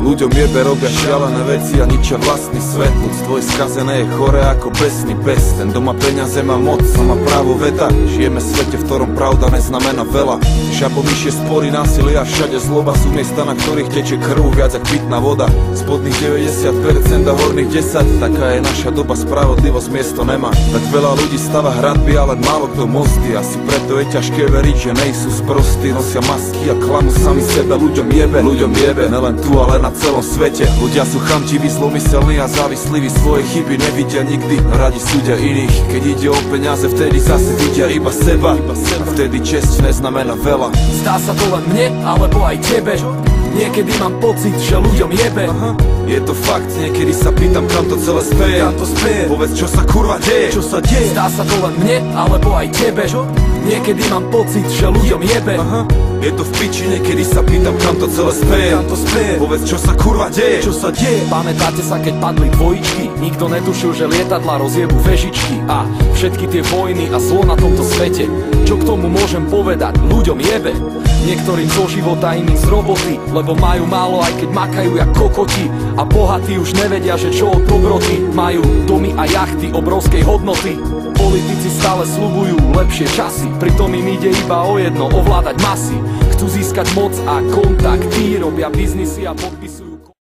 Ľuďom jebe, robia šialené veci a ničia vlastný svet. Ľudstvo je skazené, je chore ako besný pes. Ten doma peniaze má moc a má právo veta. Žijeme v svete, v ktorom pravda neznamená veľa. Žabomyšie spory, násilie a všade zloba sú miesta, na ktorých teče krv viac ako pitná voda. Spodných 90% a horných 10. Taká je naša doba, spravodlivosť miesto nemá. Tak veľa ľudí stava hradby, ale málo kto mosty. Asi preto je ťažké veriť, že nejsú sprostí. Nosia masky a klamu sami sebe. Ľuďom jebe, nelen tu, ale na celom svete. Ľudia sú chamtiví, zlomyselní a závislí, svoje chyby nevidia nikdy, radi súdia iných. Keď ide o peniaze, vtedy zase vidia iba seba. Vtedy česť neznamená veľa. Zdá sa to len mne, alebo aj tebe. Niekedy mám pocit, že ľuďom jebe. Je to fakt, niekedy sa pýtam, kam to celé speje. Povedz, čo sa kurva deje. Zdá sa to len mne, alebo aj tebe. Niekedy mám pocit, že ľuďom jebe. Je to v piči, niekedy sa pýtam, kam to celé speje. Povedz, čo sa kurva deje. Pamätáte sa, keď padli dvojičky? Nikto netušil, že lietadla rozjebu vežičky. A všetky tie vojny a zlo na tomto svete. Čo k tomu môžem povedať? Ľuďom jebe. Niektorým zo života, iným z roboty, lebo majú málo, aj keď makajú jak kokoti. A bohatí už nevedia, že čo od dobroty. Majú domy a jachty obrovskej hodnoty. Politici stále sľubujú lepšie časy, pritom im ide iba o jedno, ovládať masy. Chcú získať moc a kontakty, robia biznisy a podpisujú